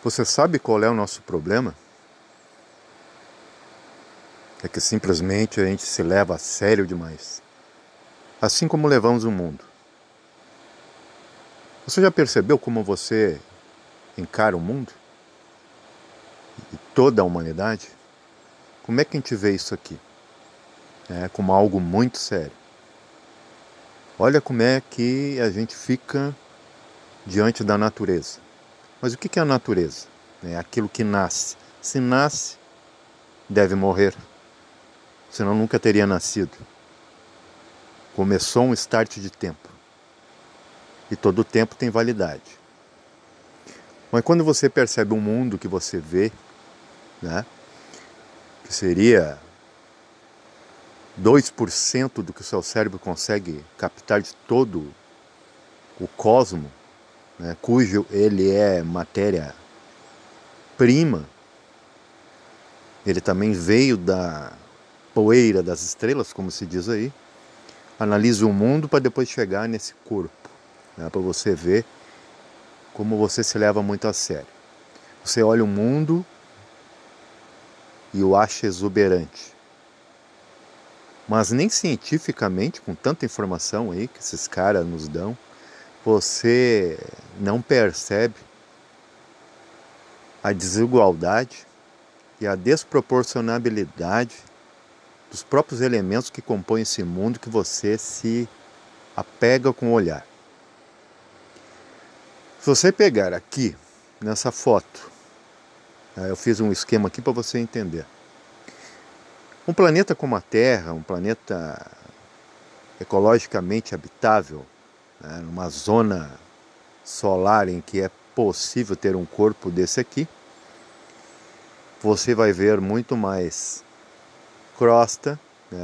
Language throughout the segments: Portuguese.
Você sabe qual é o nosso problema? É que simplesmente a gente se leva a sério demais. Assim como levamos o mundo. Você já percebeu como você encara o mundo? E toda a humanidade? Como é que a gente vê isso aqui? Como algo muito sério. Olha como é que a gente fica diante da natureza. Mas o que é a natureza? É aquilo que nasce. Se nasce, deve morrer. Senão nunca teria nascido. Começou um start de tempo. E todo tempo tem validade. Mas quando você percebe um mundo que você vê, que seria 2% do que o seu cérebro consegue captar de todo o cosmo, cujo ele é matéria-prima, ele também veio da poeira das estrelas, como se diz aí. Analise o mundo para depois chegar nesse corpo, para você ver como você se leva muito a sério. Você olha o mundo e o acha exuberante. Mas nem cientificamente, com tanta informação aí que esses caras nos dão, você não percebe a desigualdade e a desproporcionalidade dos próprios elementos que compõem esse mundo que você se apega com o olhar. Se você pegar aqui, nessa foto, eu fiz um esquema aqui para você entender. Um planeta como a Terra, um planeta ecologicamente habitável, numa zona solar em que é possível ter um corpo desse aqui, você vai ver muito mais crosta,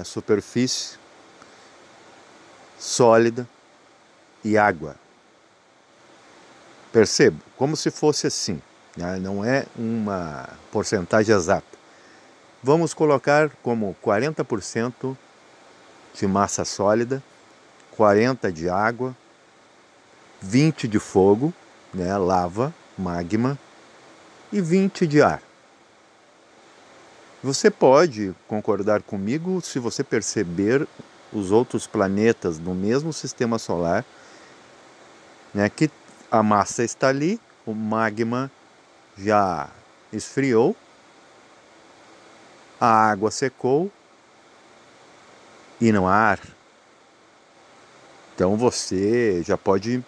superfície sólida e água. Percebo, como se fosse assim, não é uma porcentagem exata. Vamos colocar como 40% de massa sólida, 40% de água, 20% de fogo, lava, magma, e 20% de ar. Você pode concordar comigo se você perceber os outros planetas do mesmo sistema solar, que a massa está ali, o magma já esfriou, a água secou e não há ar. Então você já pode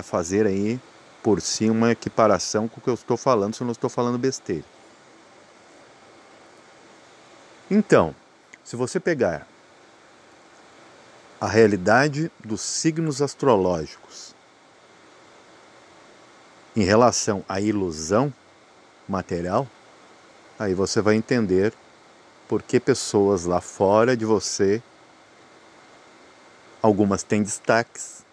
fazer aí por si uma equiparação com o que eu estou falando, se eu não estou falando besteira. Então, se você pegar a realidade dos signos astrológicos em relação à ilusão material, aí você vai entender por que pessoas lá fora de você, algumas têm destaques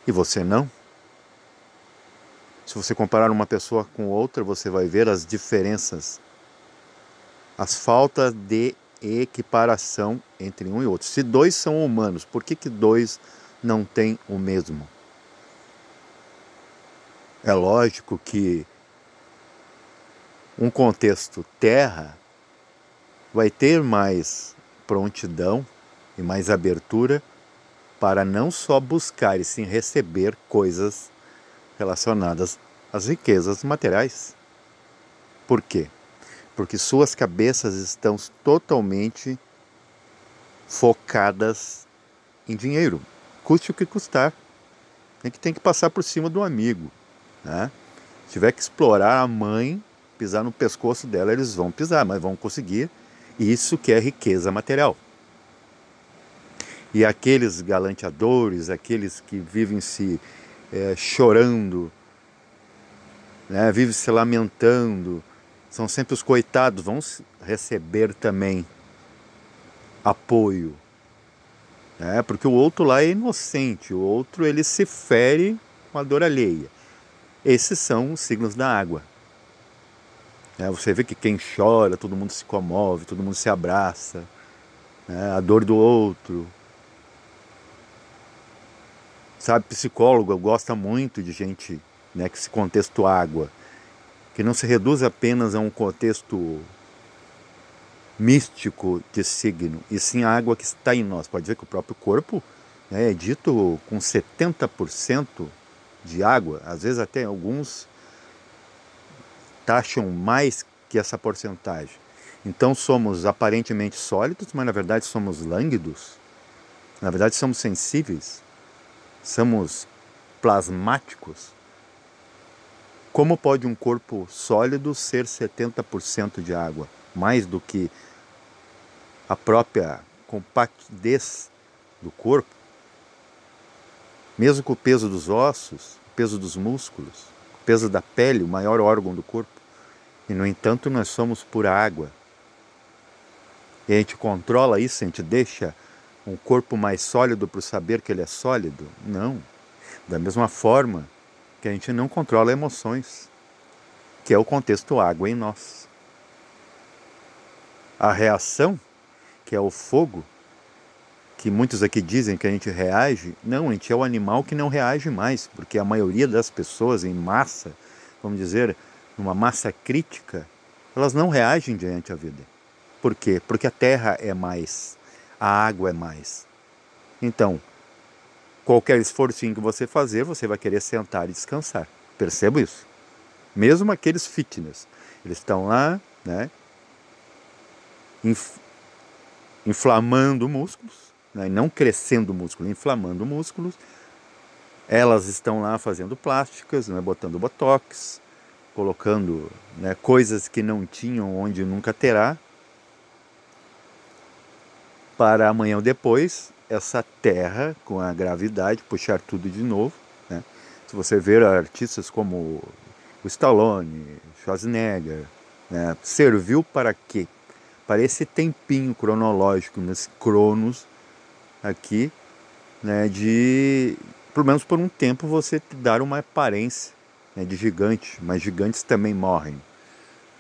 e você não. Se você comparar uma pessoa com outra, você vai ver as diferenças, as faltas de equiparação entre um e outro. Se dois são humanos, por que dois não têm o mesmo? É lógico que um contexto terra vai ter mais prontidão e mais abertura para não só buscar e sim receber coisas relacionadas às riquezas materiais. Por quê? Porque suas cabeças estão totalmente focadas em dinheiro, custe o que custar. Tem que passar por cima do amigo, Se tiver que explorar a mãe, pisar no pescoço dela, eles vão pisar, mas vão conseguir. Isso que é riqueza material. E aqueles galanteadores, aqueles que vivem se chorando, vivem se lamentando, são sempre os coitados, vão receber também apoio. Porque o outro lá é inocente, o outro ele se fere com a dor alheia. Esses são os signos da água. Você vê que quem chora, todo mundo se comove, todo mundo se abraça, a dor do outro. Sabe, psicólogo gosta muito de gente né, que esse contexto água, que não se reduz apenas a um contexto místico de signo, e sim a água que está em nós. Pode ver que o próprio corpo, né, é dito com 70% de água, às vezes até alguns taxam mais que essa porcentagem. Então somos aparentemente sólidos, mas na verdade somos lânguidos, na verdade somos sensíveis, somos plasmáticos. Como pode um corpo sólido ser 70% de água? Mais do que a própria compactez do corpo, mesmo com o peso dos ossos, o peso dos músculos, o peso da pele, o maior órgão do corpo. E no entanto nós somos pura água. E a gente controla isso, a gente deixa um corpo mais sólido para saber que ele é sólido? Não. Da mesma forma que a gente não controla emoções, que é o contexto água em nós. A reação, que é o fogo, que muitos aqui dizem que a gente reage, não, a gente é o animal que não reage mais, porque a maioria das pessoas em massa, vamos dizer, numa massa crítica, elas não reagem diante da vida. Por quê? Porque a terra é mais, a água é mais. Então, qualquer esforcinho que você fazer, você vai querer sentar e descansar. Percebo isso. Mesmo aqueles fitness, eles estão lá, né, inflamando músculos, né, não crescendo músculo, inflamando músculos. Elas estão lá fazendo plásticas, né, botando botox, colocando, né, coisas que não tinham onde nunca terá, para amanhã ou depois essa terra com a gravidade puxar tudo de novo, né? Se você ver artistas como o Stallone, Schwarzenegger, né, serviu para quê? Para esse tempinho cronológico, nesse cronos aqui, né, de, pelo menos por um tempo, você dar uma aparência, né, de gigante, mas gigantes também morrem.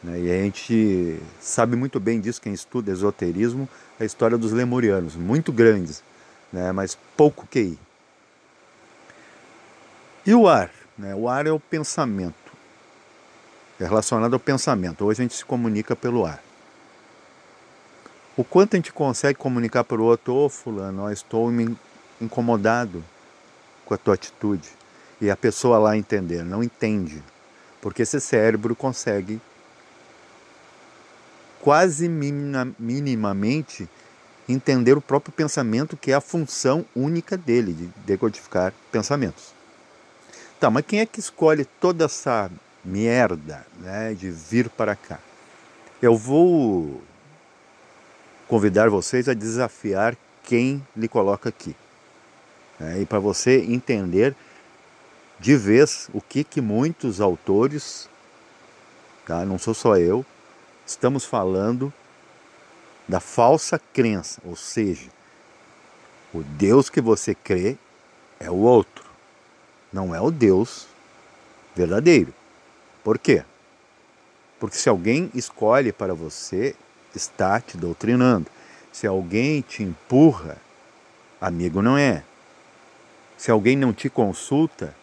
Né, e a gente sabe muito bem disso, quem estuda esoterismo, a história dos lemurianos, muito grandes, né, mas pouco QI. E o ar? Né, o ar é o pensamento, é relacionado ao pensamento. Hoje a gente se comunica pelo ar. O quanto a gente consegue comunicar para o outro, ô fulano, ó, estou me incomodado com a tua atitude. E a pessoa lá entender, não entende. Porque esse cérebro consegue quase minimamente entender o próprio pensamento, que é a função única dele, de decodificar pensamentos. Tá, mas quem é que escolhe toda essa merda, né, de vir para cá? Eu vou convidar vocês a desafiar quem lhe coloca aqui. Né, e para você entender de vez o que muitos autores, tá, não sou só eu, estamos falando da falsa crença, ou seja, o Deus que você crê é o outro, não é o Deus verdadeiro. Por quê? Porque se alguém escolhe para você, está te doutrinando. Se alguém te empurra, amigo não é. Se alguém não te consulta,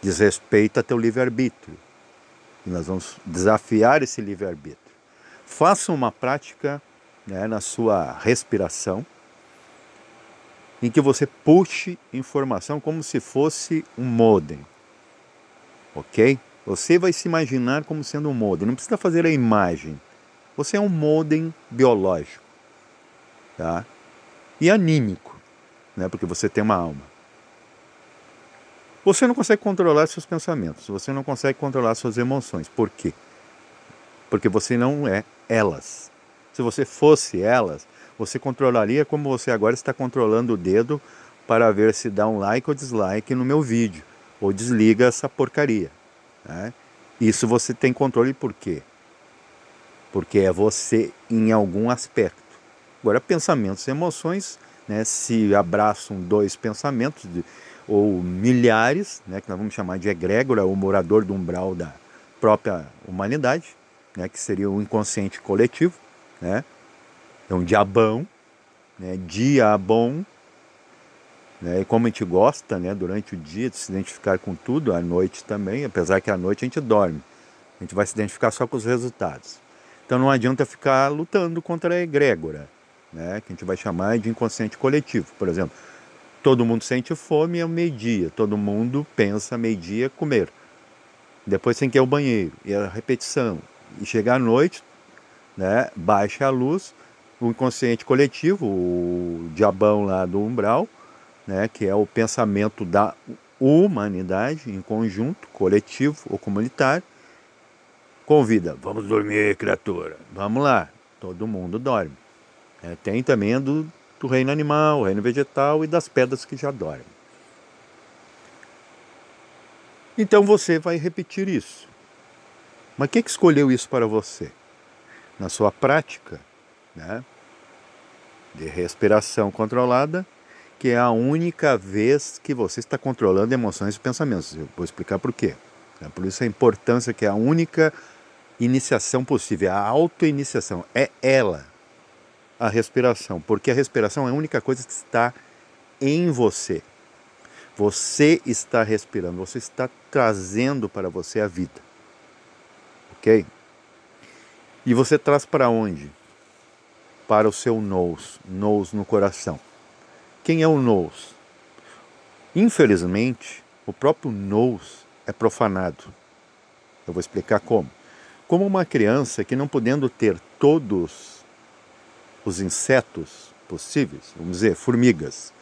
desrespeita teu livre-arbítrio. E nós vamos desafiar esse livre-arbítrio. Faça uma prática, né, na sua respiração, em que você puxe informação como se fosse um modem. Ok? Você vai se imaginar como sendo um modem. Não precisa fazer a imagem. Você é um modem biológico, tá? E anímico, né? Porque você tem uma alma. Você não consegue controlar seus pensamentos. Você não consegue controlar suas emoções. Por quê? Porque você não é elas. Se você fosse elas, você controlaria como você agora está controlando o dedo para ver se dá um like ou dislike no meu vídeo. Ou desliga essa porcaria. Né? Isso você tem controle por quê? Porque é você em algum aspecto. Agora, pensamentos e emoções, né, se abraçam dois pensamentos, ou milhares, né, que nós vamos chamar de egrégora, o morador do umbral da própria humanidade, né, que seria o inconsciente coletivo, né, é um diabão, né, diabon, né? E como a gente gosta, né, durante o dia de se identificar com tudo, à noite também, apesar que à noite a gente dorme. A gente vai se identificar só com os resultados. Então não adianta ficar lutando contra a egrégora, né, que a gente vai chamar de inconsciente coletivo. Por exemplo, todo mundo sente fome ao meio-dia, todo mundo pensa meio-dia comer. Depois tem que ir ao banheiro, e a repetição. E chegar à noite, né, baixa a luz, o inconsciente coletivo, o diabão lá do umbral, né, que é o pensamento da humanidade em conjunto, coletivo ou comunitário, convida, vamos dormir, criatura, vamos lá, todo mundo dorme. Tem também a do reino animal, reino vegetal e das pedras que já dormem. Então você vai repetir isso. Mas quem que escolheu isso para você? Na sua prática, né, de respiração controlada, que é a única vez que você está controlando emoções e pensamentos. Eu vou explicar por quê. Por isso a importância que é a única iniciação possível, a auto-iniciação. É ela, a respiração. Porque a respiração é a única coisa que está em você. Você está respirando, você está trazendo para você a vida. Ok? E você traz para onde? Para o seu nous no coração. Quem é o nous? Infelizmente, o próprio nous é profanado. Eu vou explicar como. Como uma criança que, não podendo ter todos os insetos possíveis, vamos dizer, formigas,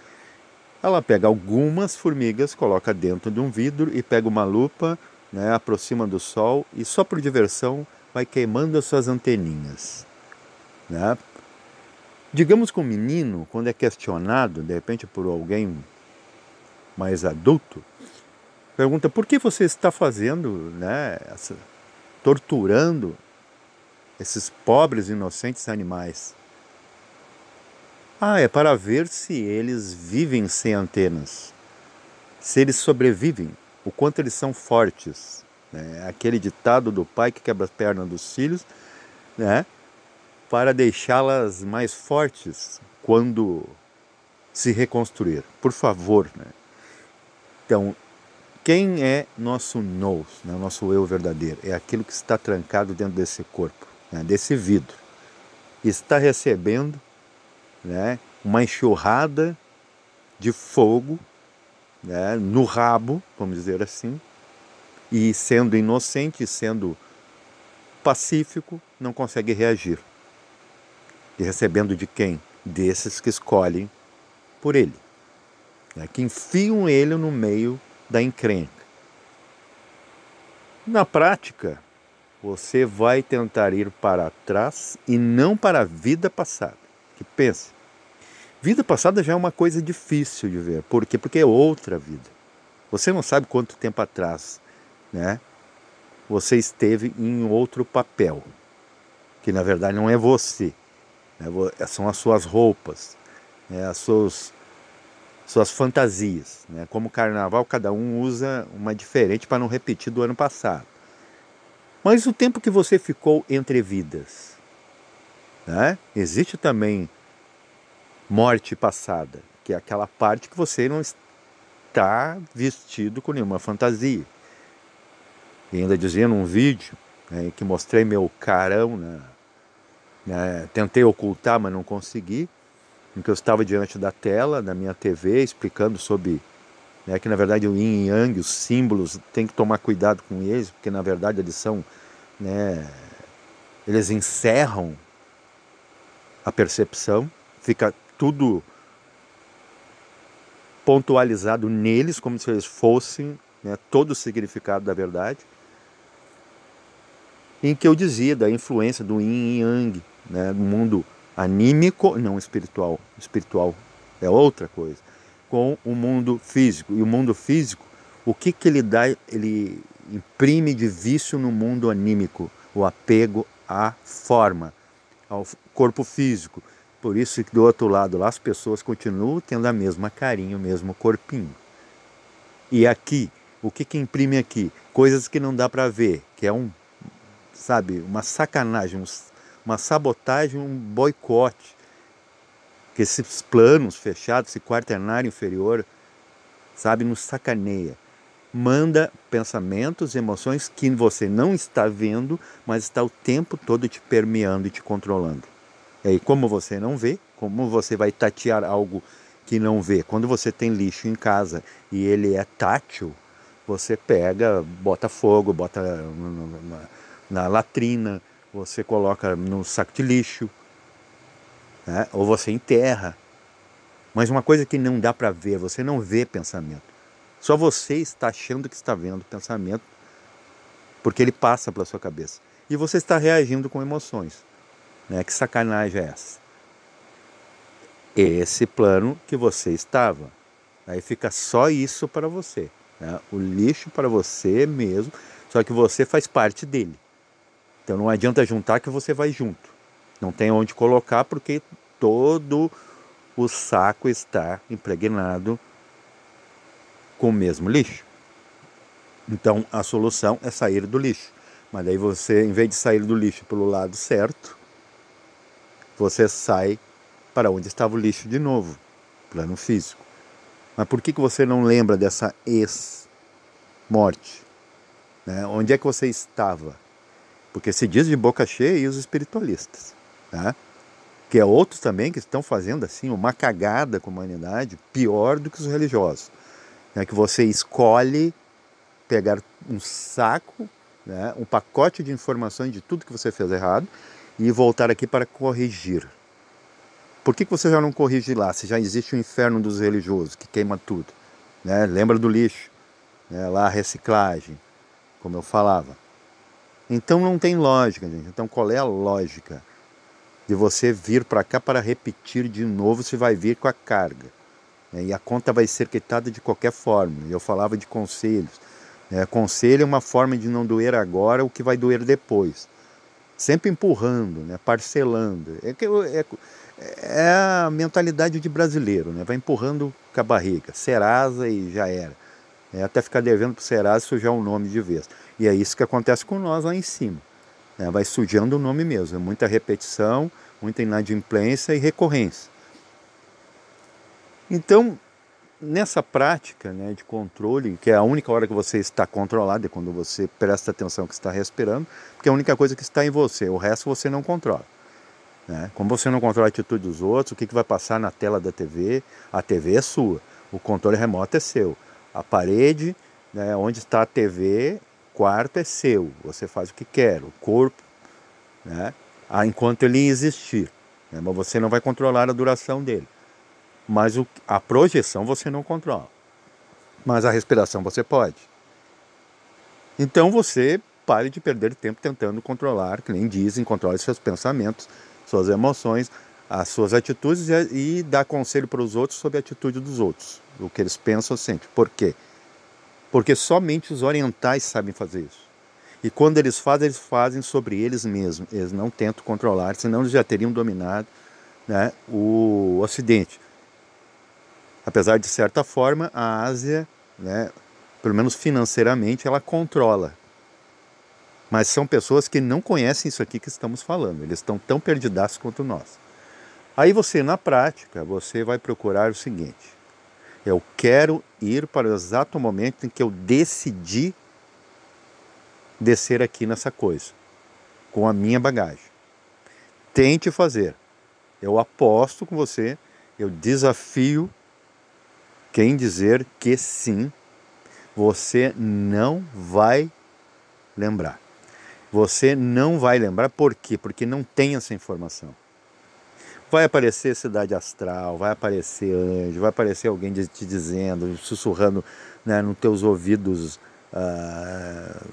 ela pega algumas formigas, coloca dentro de um vidro e pega uma lupa, né, aproxima do sol e só por diversão vai queimando as suas anteninhas, né? Digamos que um menino, quando é questionado, de repente por alguém mais adulto, pergunta por que você está fazendo, né, torturando esses pobres inocentes animais. É para ver se eles vivem sem antenas, se eles sobrevivem, o quanto eles são fortes. Aquele ditado do pai que quebra as pernas dos filhos, né, para deixá-las mais fortes quando se reconstruir. Por favor, né? Então, quem é nosso nous, né, nosso eu verdadeiro? É aquilo que está trancado dentro desse corpo, né, desse vidro. Está recebendo, né, uma enxurrada de fogo, né, no rabo, vamos dizer assim, e sendo inocente, sendo pacífico, não consegue reagir. E recebendo de quem? Desses que escolhem por ele, né, que enfiam ele no meio da encrenca. Na prática, você vai tentar ir para trás e não para a vida passada. Que pensa, vida passada já é uma coisa difícil de ver. Por quê? Porque é outra vida. Você não sabe quanto tempo atrás, né, você esteve em outro papel, que na verdade não é você, né, são as suas roupas, né, as suas fantasias, né? Como carnaval, cada um usa uma diferente para não repetir do ano passado. Mas o tempo que você ficou entre vidas, né? Existe também morte passada, que é aquela parte que você não está vestido com nenhuma fantasia. E ainda dizia num vídeo, né, que mostrei meu carão, né, tentei ocultar, mas não consegui, em que eu estava diante da tela, da minha TV, explicando sobre, né, que na verdade o yin e yang, os símbolos, tem que tomar cuidado com eles, porque na verdade eles são, né, eles encerram a percepção, fica tudo pontualizado neles, como se eles fossem, né, todo o significado da verdade, em que eu dizia da influência do yin e yang, né, no mundo anímico, não espiritual, espiritual é outra coisa, com o mundo físico. E o mundo físico, o que ele dá, ele imprime de vício no mundo anímico? O apego à forma, ao corpo físico. Por isso que do outro lado lá as pessoas continuam tendo a mesma carinha, o mesmo corpinho. E aqui, o que imprime aqui? Coisas que não dá para ver, que é uma sacanagem, uma sabotagem, um boicote, Porque esses planos fechados, esse quaternário inferior, sabe, nos sacaneia. Manda pensamentos, emoções que você não está vendo, mas está o tempo todo te permeando e te controlando. E aí, como você não vê, como você vai tatear algo que não vê? Quando você tem lixo em casa e ele é tátil, você pega, bota fogo, bota na latrina, você coloca no saco de lixo, né? Ou você enterra. Mas uma coisa que não dá para ver, você não vê pensamento. Só você está achando que está vendo pensamento, porque ele passa pela sua cabeça. E você está reagindo com emoções. Né? Que sacanagem é essa? Esse plano que você estava. Aí fica só isso para você. Né? O lixo para você mesmo, só que você faz parte dele. Então não adianta juntar que você vai junto. Não tem onde colocar porque todo o saco está impregnado com o mesmo lixo. Então a solução é sair do lixo. Mas daí você, em vez de sair do lixo pelo lado certo, você sai para onde estava o lixo de novo, plano físico. Mas por que você não lembra dessa ex-morte? Né? Onde é que você estava? Porque se diz de boca cheia os espiritualistas. Tá? Que é outros também que estão fazendo assim uma cagada com a humanidade pior do que os religiosos. É que você escolhe pegar um saco, né, um pacote de informações de tudo que você fez errado e voltar aqui para corrigir. Por que você já não corrige lá, se já existe o inferno dos religiosos, que queima tudo? Né? Lembra do lixo, né? Lá a reciclagem, como eu falava. Então não tem lógica, gente. Então qual é a lógica de você vir para cá para repetir de novo, se vai vir com a carga? Né? E a conta vai ser quitada de qualquer forma. Eu falava de conselhos. Conselho é uma forma de não doer agora o que vai doer depois. Sempre empurrando, né? Parcelando. É a mentalidade de brasileiro, né? Vai empurrando com a barriga. Serasa e já era. Até ficar devendo para o Serasa sujar o nome de vez. E é isso que acontece com nós lá em cima. Vai sujando o nome mesmo. É muita repetição, muita inadimplência e recorrência. Então, nessa prática, né, de controle, que é a única hora que você está controlado, é quando você presta atenção que está respirando, porque é a única coisa que está em você, o resto você não controla. Né? Como você não controla a atitude dos outros, o que vai passar na tela da TV, a TV é sua, o controle remoto é seu. A parede, né, onde está a TV, quarto é seu, você faz o que quer, o corpo, né, enquanto ele existir. Né, mas você não vai controlar a duração dele. Mas a projeção você não controla. Mas a respiração você pode. Então você pare de perder tempo tentando controlar, que nem dizem, controle seus pensamentos, suas emoções, as suas atitudes e dar conselho para os outros sobre a atitude dos outros. O que eles pensam sempre. Por quê? Porque somente os orientais sabem fazer isso. E quando eles fazem sobre eles mesmos. Eles não tentam controlar, senão eles já teriam dominado, né, o Ocidente. Apesar de certa forma, a Ásia, né, pelo menos financeiramente, ela controla. Mas são pessoas que não conhecem isso aqui que estamos falando. Eles estão tão perdidaços quanto nós. Aí você, na prática, você vai procurar o seguinte. Eu quero ir para o exato momento em que eu decidi descer aqui nessa coisa, com a minha bagagem. Tente fazer. Eu aposto com você, eu desafio quem dizer que sim, você não vai lembrar. Você não vai lembrar por quê? Porque não tem essa informação. Vai aparecer cidade astral, vai aparecer anjo, vai aparecer alguém te dizendo, sussurrando, né, nos teus ouvidos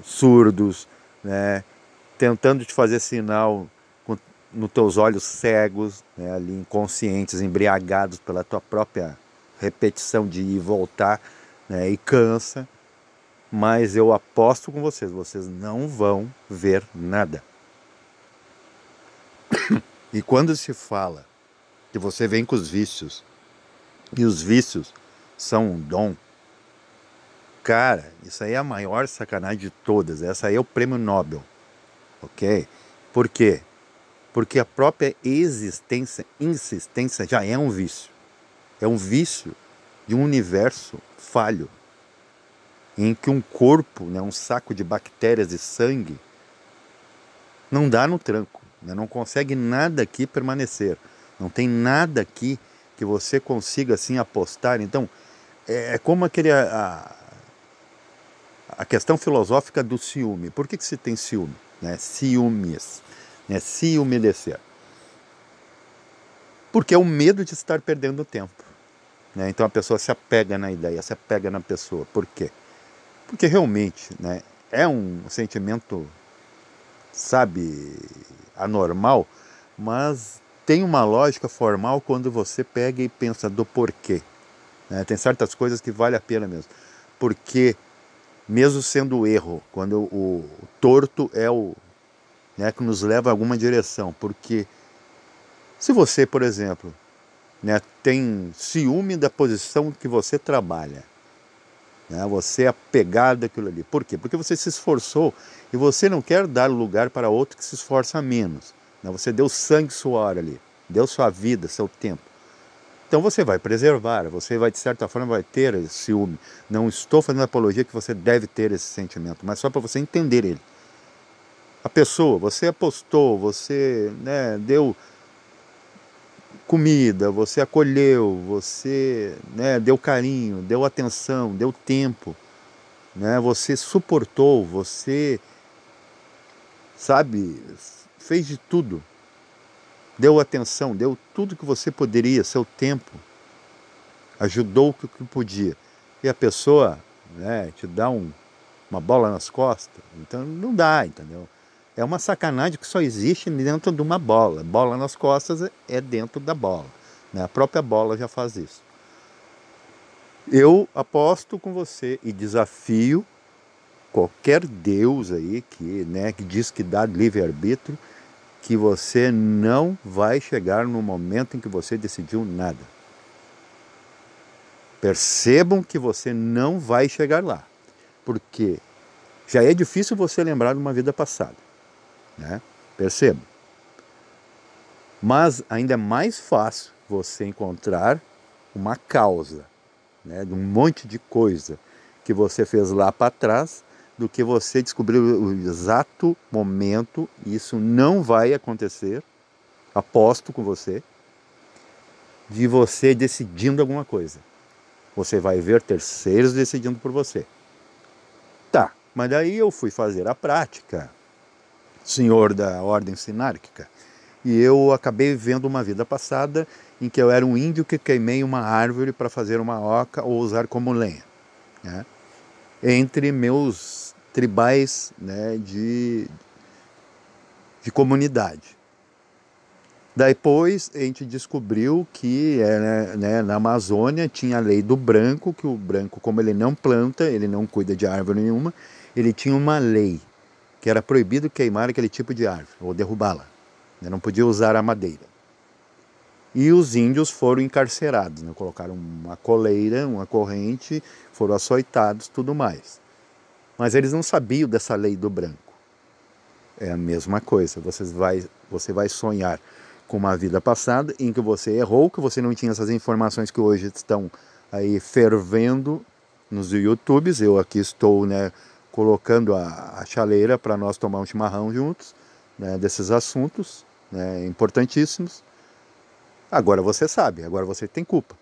surdos, né, tentando te fazer sinal nos teus olhos cegos, né, ali inconscientes, embriagados pela tua própria repetição de ir e voltar, né, e cansa. Mas eu aposto com vocês, vocês não vão ver nada. E quando se fala que você vem com os vícios, e os vícios são um dom, cara, isso aí é a maior sacanagem de todas. Essa aí é o prêmio Nobel, ok? Por quê? Porque a própria insistência já é um vício. É um vício de um universo falho, em que um corpo, né, um saco de bactérias e sangue, não dá no tranco, né, não consegue nada aqui permanecer. Não tem nada aqui que você consiga assim apostar. Então, é como a questão filosófica do ciúme. Por que se tem ciúme? Né? Ciúmes. Né? Se umedecer. Porque é o medo de estar perdendo tempo. Né? Então a pessoa se apega na ideia, se apega na pessoa. Por quê? Porque realmente, né, é um sentimento, sabe, anormal, mas tem uma lógica formal quando você pega e pensa do porquê. Né? Tem certas coisas que vale a pena mesmo. Porque, mesmo sendo o erro, quando o torto é o, né, que nos leva a alguma direção. Porque se você, por exemplo, né, tem ciúme da posição que você trabalha, né, você é apegado àquilo ali. Por quê? Porque você se esforçou e você não quer dar lugar para outro que se esforça menos. Né? Você deu sangue e suor ali, deu sua vida, seu tempo. Então você vai preservar, você vai de certa forma vai ter esse ciúme. Não estou fazendo apologia que você deve ter esse sentimento, mas só para você entender ele. A pessoa, você apostou, você, né, deu comida, você acolheu, você, né, deu carinho, deu atenção, deu tempo, né, você suportou, você, sabe, fez de tudo, deu atenção, deu tudo que você poderia, seu tempo, ajudou o que podia. E a pessoa, né, te dá uma bola nas costas, então não dá, entendeu? É uma sacanagem que só existe dentro de uma bola. Bola nas costas é dentro da bola. Né? A própria bola já faz isso. Eu aposto com você e desafio qualquer Deus aí que, né, que diz que dá livre-arbítrio, que você não vai chegar no momento em que você decidiu nada. Percebam que você não vai chegar lá. Porque já é difícil você lembrar de uma vida passada. Né? Perceba. Mas ainda é mais fácil você encontrar uma causa, né, de um monte de coisa que você fez lá para trás, do que você descobrir o exato momento. Isso não vai acontecer, aposto com você, de você decidindo alguma coisa. Você vai ver terceiros decidindo por você. Tá, mas daí eu fui fazer a prática, senhor da ordem sinárquica, e eu acabei vivendo uma vida passada em que eu era um índio que queimei uma árvore para fazer uma oca ou usar como lenha. Né? Entre meus tribais, né, de comunidade. Depois a gente descobriu que, né, na Amazônia tinha a lei do branco, que o branco, como ele não planta, ele não cuida de árvore nenhuma, ele tinha uma lei que era proibido queimar aquele tipo de árvore, ou derrubá-la. Não podia usar a madeira. E os índios foram encarcerados, né? Colocaram uma coleira, uma corrente, foram açoitados, tudo mais. Mas eles não sabiam dessa lei do branco. É a mesma coisa, você vai sonhar com uma vida passada em que você errou, que você não tinha essas informações que hoje estão aí fervendo nos YouTubes. Eu aqui estou, né, colocando a chaleira para nós tomar um chimarrão juntos, né, desses assuntos, né, importantíssimos. Agora você sabe, agora você tem culpa.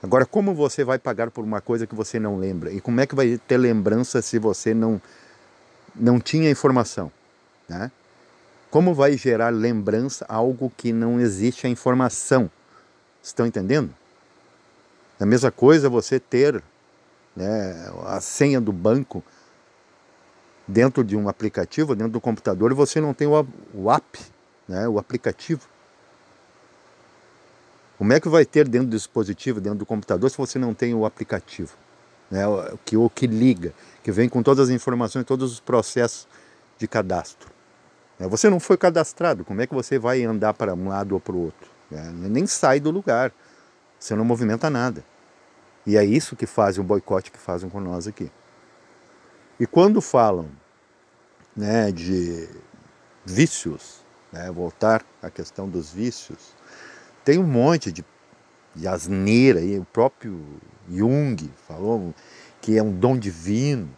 Agora, como você vai pagar por uma coisa que você não lembra? E como é que vai ter lembrança se você não tinha informação? Né? Como vai gerar lembrança algo que não existe a informação? Estão entendendo? É a mesma coisa você ter, né, a senha do banco dentro de um aplicativo, dentro do computador, e você não tem o app, né, o aplicativo. Como é que vai ter dentro do dispositivo, dentro do computador, se você não tem o aplicativo? Né, o que liga, que vem com todas as informações, todos os processos de cadastro. Você não foi cadastrado, como é que você vai andar para um lado ou para o outro? Nem sai do lugar, você não movimenta nada. E é isso que fazem o boicote que fazem com nós aqui. E quando falam, né, de vícios, né? Voltar à questão dos vícios. Tem um monte de asneira aí, o próprio Jung falou que é um dom divino.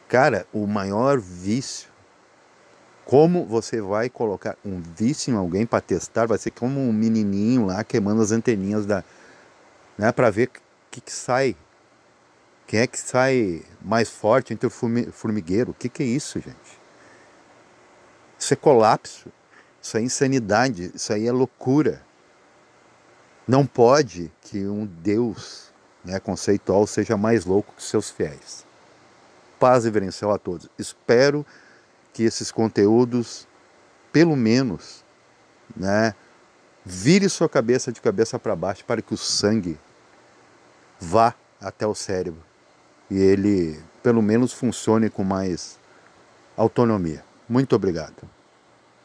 Cara, o maior vício, como você vai colocar um vício em alguém para testar, vai ser como um menininho lá queimando as anteninhas né, para ver que sai, quem é que sai mais forte entre o formigueiro. O que é isso, gente? Isso é colapso, isso é insanidade, isso aí é loucura. Não pode que um Deus, né, conceitual seja mais louco que seus fiéis. Paz reverencial a todos. Espero que esses conteúdos, pelo menos, né, vire sua cabeça de cabeça para baixo para que o sangue vá até o cérebro e ele, pelo menos, funcione com mais autonomia. Muito obrigado.